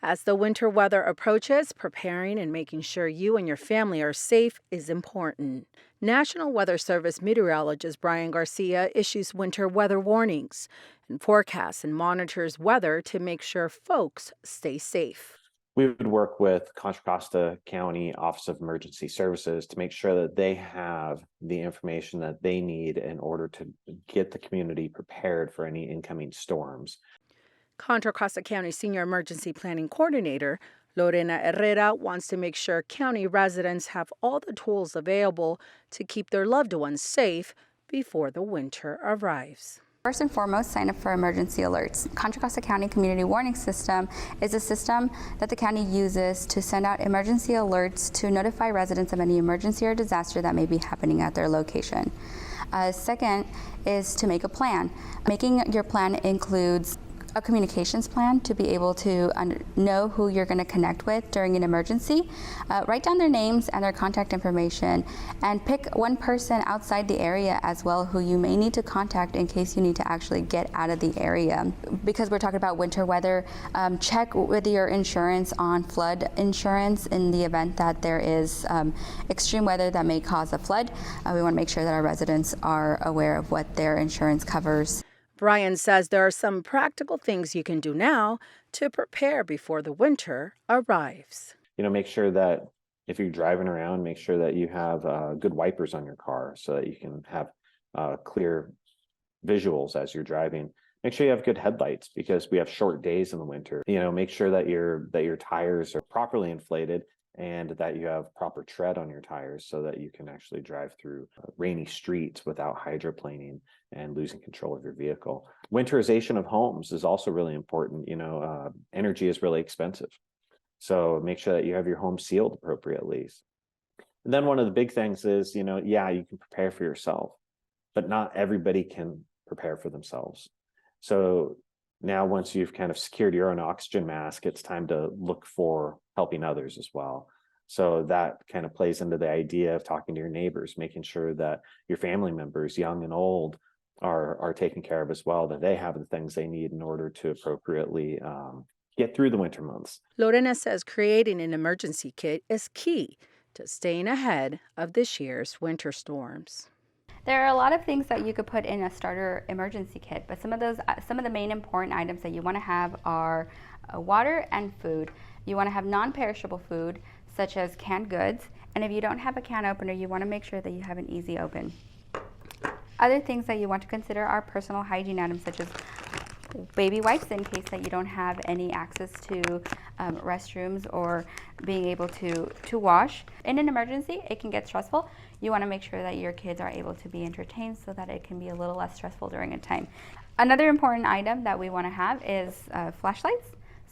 As the winter weather approaches, preparing and making sure you and your family are safe is important. National Weather Service meteorologist Brian Garcia issues winter weather warnings and forecasts and monitors weather to make sure folks stay safe. We would work with Contra Costa County Office of Emergency Services to make sure that they have the information that they need in order to get the community prepared for any incoming storms. Contra Costa County Senior Emergency Planning Coordinator Lorena Herrera wants to make sure county residents have all the tools available to keep their loved ones safe before the winter arrives. First and foremost, sign up for emergency alerts. Contra Costa County Community Warning System is a system that the county uses to send out emergency alerts to notify residents of any emergency or disaster that may be happening at their location. Second is to make a plan. Making your plan includes a communications plan to be able to know who you're going to connect with during an emergency. Write down their names and their contact information, and pick one person outside the area as well who you may need to contact in case you need to actually get out of the area. Because we're talking about winter weather, check with your insurance on flood insurance in the event that there is extreme weather that may cause a flood. We want to make sure that our residents are aware of what their insurance covers. Brian says there are some practical things you can do now to prepare before the winter arrives. Make sure that if you're driving around, make sure that you have good wipers on your car so that you can have clear visuals as you're driving. Make sure you have good headlights because we have short days in the winter. Make sure that your tires are properly inflated and that you have proper tread on your tires so that you can actually drive through rainy streets without hydroplaning and losing control of your vehicle. Winterization of homes is also really important. Energy is really expensive. So make sure that you have your home sealed appropriately. And then one of the big things is, you can prepare for yourself, but not everybody can prepare for themselves. So now, once you've kind of secured your own oxygen mask, it's time to look for helping others as well. So that kind of plays into the idea of talking to your neighbors, making sure that your family members, young and old, are taken care of as well, that they have the things they need in order to appropriately get through the winter months. Lorena says creating an emergency kit is key to staying ahead of this year's winter storms. There are a lot of things that you could put in a starter emergency kit, but some of the main important items that you want to have are water and food. You want to have non-perishable food, such as canned goods, and if you don't have a can opener, you want to make sure that you have an easy open. Other things that you want to consider are personal hygiene items, such as baby wipes in case that you don't have any access to restrooms or being able to wash. In an emergency, it can get stressful. You want to make sure that your kids are able to be entertained so that it can be a little less stressful during a time. Another important item that we want to have is flashlights.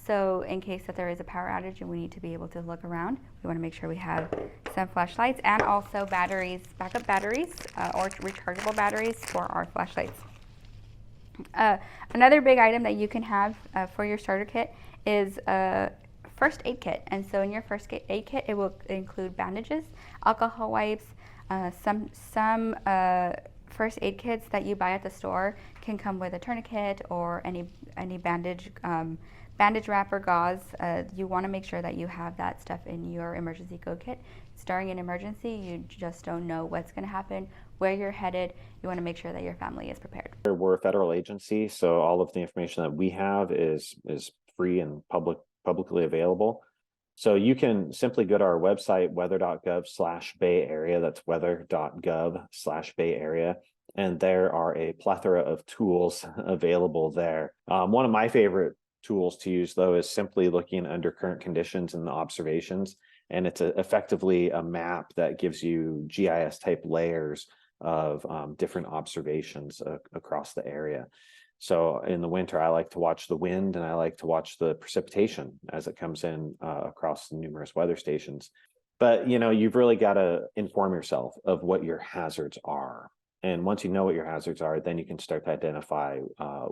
So in case that there is a power outage and we need to be able to look around, we want to make sure we have some flashlights and also batteries, backup batteries or rechargeable batteries for our flashlights. Another big item that you can have for your starter kit is a first aid kit. And so in your first aid kit, it will include bandages, alcohol wipes, some first aid kits that you buy at the store can come with a tourniquet or any bandage wrap or gauze. You want to make sure that you have that stuff in your emergency go kit. During an emergency, you just don't know what's going to happen, where you're headed. You want to make sure that your family is prepared. We're a federal agency, so all of the information that we have is free and publicly available. So you can simply go to our website, weather.gov/Bay Area. That's weather.gov/Bay Area. And there are a plethora of tools available there. One of my favorite tools to use, though, is simply looking under current conditions and the observations. And it's effectively a map that gives you GIS type layers of different observations across the area. So in the winter, I like to watch the wind and I like to watch the precipitation as it comes in across the numerous weather stations. But, you've really got to inform yourself of what your hazards are. And once you know what your hazards are, then you can start to identify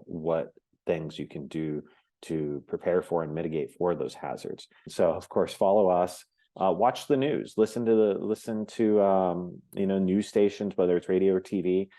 what things you can do to prepare for and mitigate for those hazards. So, of course, follow us. Watch the news. Listen to news stations, whether it's radio or TV.